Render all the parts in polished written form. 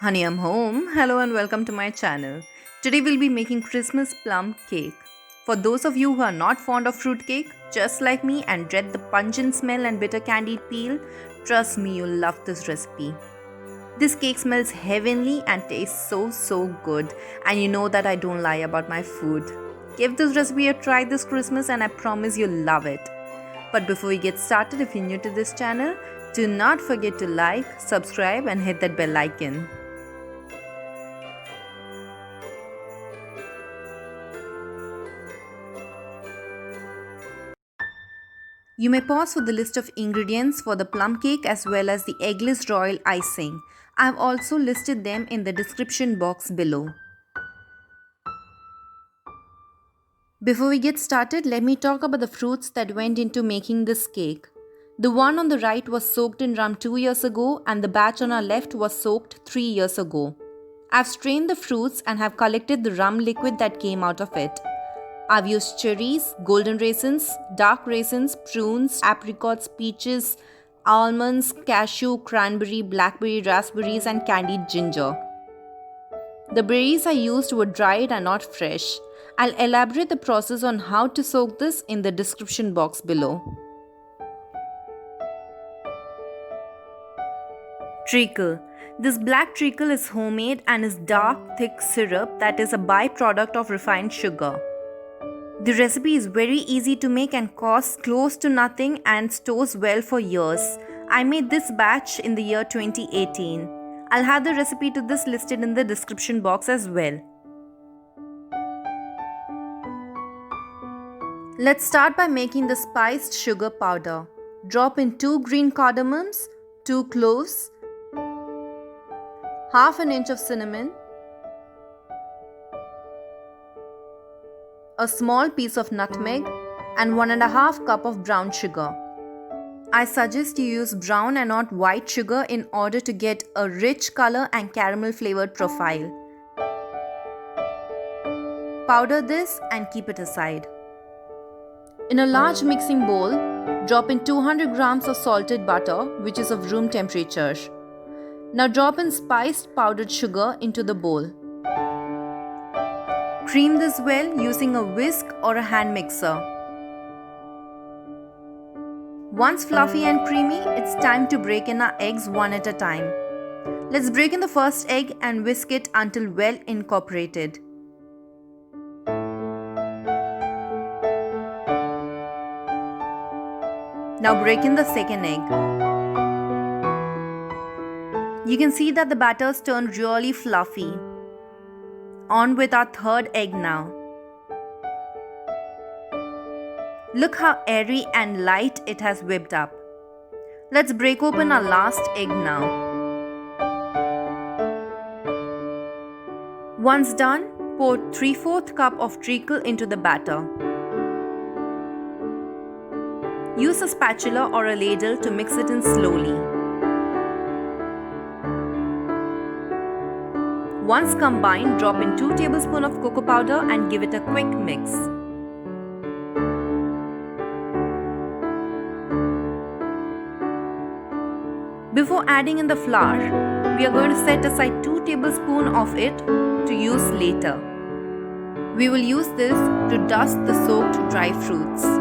Honey, I'm home. Hello and welcome to my channel. Today we'll be making Christmas plum cake. For those of you who are not fond of fruit cake, just like me and dread the pungent smell and bitter candied peel, trust me, you'll love this recipe. This cake smells heavenly and tastes so good, and you know that I don't lie about my food. Give this recipe a try this Christmas and I promise you'll love it. But before we get started, if you're new to this channel, do not forget to like, subscribe and hit that bell icon. You may pause for the list of ingredients for the plum cake as well as the eggless royal icing. I have also listed them in the description box below. Before we get started, let me talk about the fruits that went into making this cake. The one on the right was soaked in rum 2 years ago and the batch on our left was soaked 3 years ago. I've strained the fruits and have collected the rum liquid that came out of it. I've used cherries, golden raisins, dark raisins, prunes, apricots, peaches, almonds, cashew, cranberry, blackberry, raspberries and candied ginger. The berries I used were dried and not fresh. I'll elaborate the process on how to soak this in the description box below. Treacle. This black treacle is homemade and is dark, thick syrup that is a byproduct of refined sugar. The recipe is very easy to make and costs close to nothing and stores well for years. I made this batch in the year 2018. I'll have the recipe to this listed in the description box as well. Let's start by making the spiced sugar powder. Drop in 2 green cardamoms, 2 cloves, half an inch of cinnamon, a small piece of nutmeg and 1.5 cup of brown sugar. I suggest you use brown and not white sugar in order to get a rich color and caramel flavored profile. Powder this and keep it aside. In a large mixing bowl, drop in 200 grams of salted butter which is of room temperature. Now drop in spiced powdered sugar into the bowl. Cream this well using a whisk or a hand mixer. Once fluffy and creamy, it's time to break in our eggs one at a time. Let's break in the first egg and whisk it until well incorporated. Now break in the second egg. You can see that the batter's turned really fluffy. On with our third egg now. Look how airy and light it has whipped up. Let's break open our last egg now. Once done, pour 3/4 cup of treacle into the batter. Use a spatula or a ladle to mix it in slowly. Once combined, drop in 2 tablespoons of cocoa powder and give it a quick mix. Before adding in the flour, we are going to set aside 2 tablespoons of it to use later. We will use this to dust the soaked dry fruits.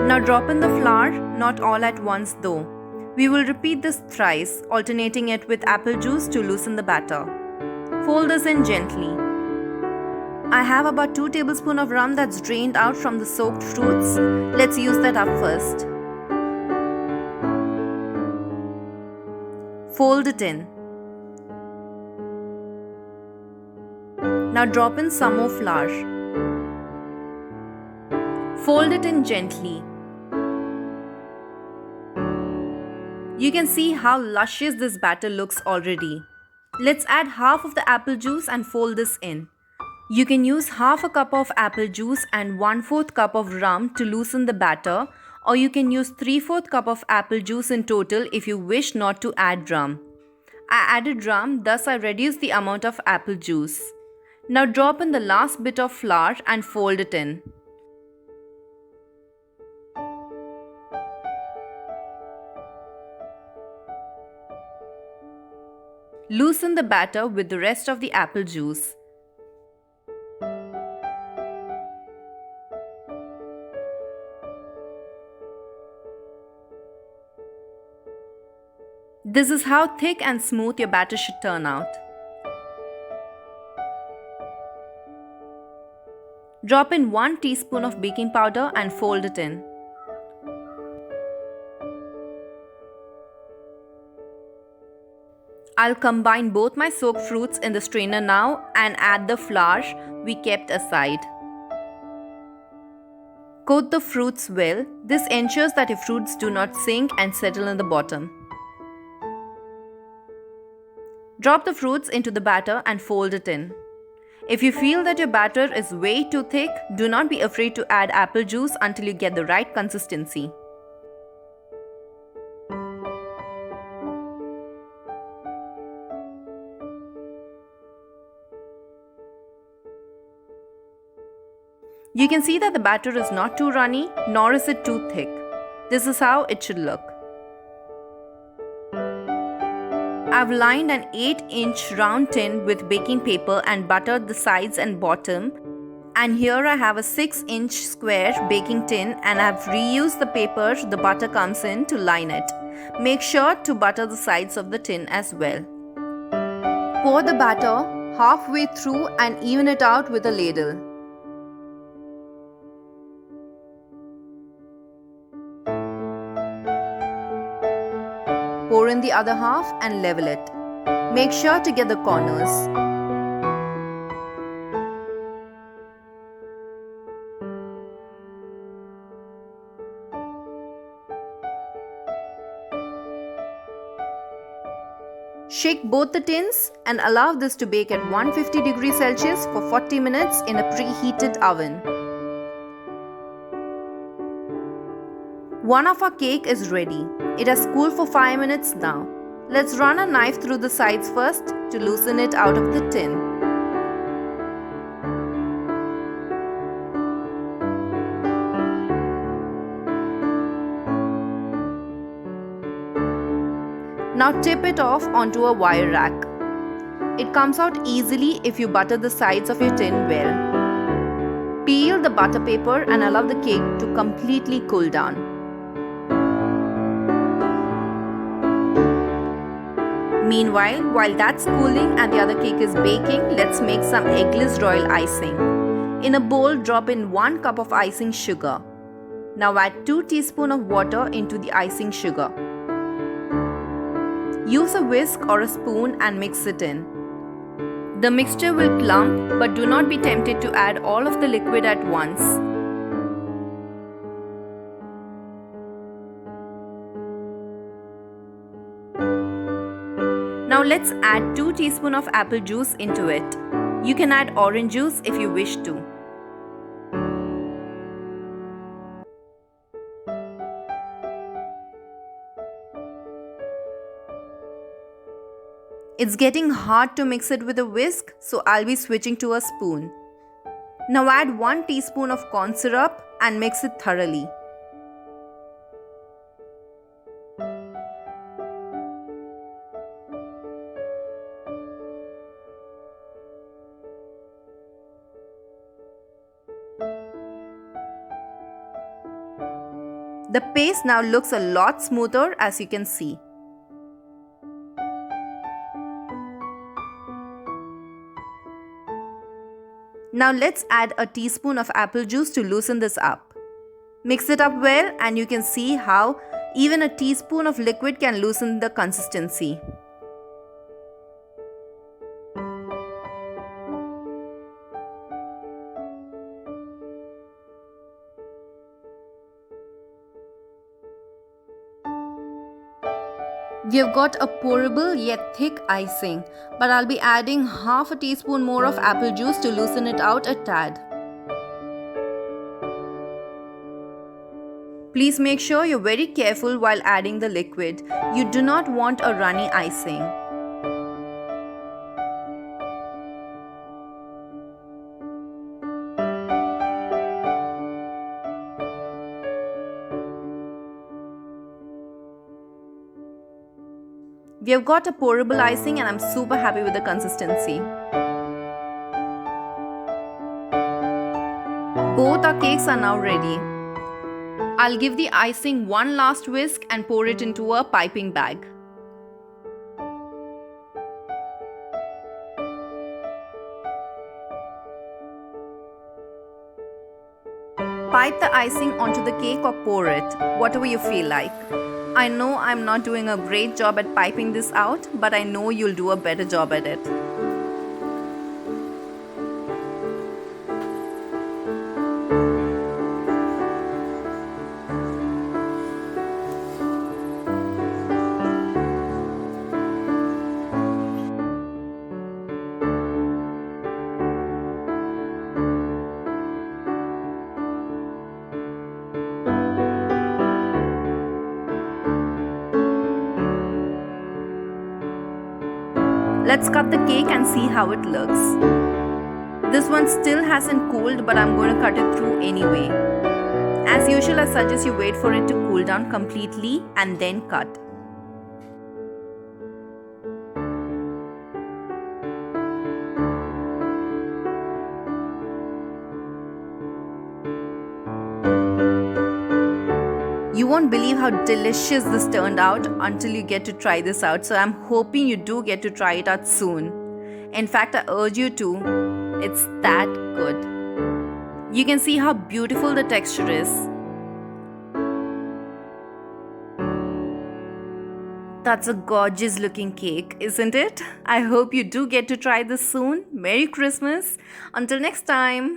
Now drop in the flour, not all at once though. We will repeat this thrice, alternating it with apple juice to loosen the batter. Fold this in gently. I have about 2 tablespoons of rum that's drained out from the soaked fruits. Let's use that up first. Fold it in. Now drop in some more flour. Fold it in gently. You can see how luscious this batter looks already. Let's add half of the apple juice and fold this in. You can use half a cup of apple juice and 1/4 cup of rum to loosen the batter, or you can use 3/4 cup of apple juice in total if you wish not to add rum. I added rum, thus I reduced the amount of apple juice. Now drop in the last bit of flour and fold it in. Loosen the batter with the rest of the apple juice. This is how thick and smooth your batter should turn out. Drop in 1 teaspoon of baking powder and fold it in. I'll combine both my soaked fruits in the strainer now and add the flour we kept aside. Coat the fruits well. This ensures that your fruits do not sink and settle in the bottom. Drop the fruits into the batter and fold it in. If you feel that your batter is way too thick, do not be afraid to add apple juice until you get the right consistency. You can see that the batter is not too runny, nor is it too thick. This is how it should look. I've lined an 8-inch round tin with baking paper and buttered the sides and bottom. And here I have a 6-inch square baking tin and I've reused the paper the butter comes in to line it. Make sure to butter the sides of the tin as well. Pour the batter halfway through and even it out with a ladle. Pour in the other half and level it. Make sure to get the corners. Shake both the tins and allow this to bake at 150 degrees Celsius for 40 minutes in a preheated oven. One of our cake is ready. It has cooled for 5 minutes now. Let's run a knife through the sides first to loosen it out of the tin. Now tip it off onto a wire rack. It comes out easily if you butter the sides of your tin well. Peel the butter paper and allow the cake to completely cool down. Meanwhile, while that's cooling and the other cake is baking, let's make some eggless royal icing. In a bowl, drop in 1 cup of icing sugar. Now add 2 teaspoons of water into the icing sugar. Use a whisk or a spoon and mix it in. The mixture will clump, but do not be tempted to add all of the liquid at once. Now let's add 2 teaspoons of apple juice into it. You can add orange juice if you wish to. It's getting hard to mix it with a whisk, so I'll be switching to a spoon. Now add 1 teaspoon of corn syrup and mix it thoroughly. The paste now looks a lot smoother, as you can see. Now let's add a teaspoon of apple juice to loosen this up. Mix it up well and you can see how even a teaspoon of liquid can loosen the consistency. We have got a pourable yet thick icing, but I'll be adding half a teaspoon more of apple juice to loosen it out a tad. Please make sure you're very careful while adding the liquid. You do not want a runny icing. We have got a pourable icing and I'm super happy with the consistency. Both our cakes are now ready. I'll give the icing one last whisk and pour it into a piping bag. Pipe the icing onto the cake or pour it, whatever you feel like. I know I'm not doing a great job at piping this out, but I know you'll do a better job at it. Let's cut the cake and see how it looks. This one still hasn't cooled, but I'm going to cut it through anyway. As usual, I suggest you wait for it to cool down completely and then cut. You won't believe how delicious this turned out until you get to try this out. So I'm hoping you do get to try it out soon. In fact, I urge you to. It's that good. You can see how beautiful the texture is. That's a gorgeous looking cake, isn't it? I hope you do get to try this soon. Merry Christmas. Until next time.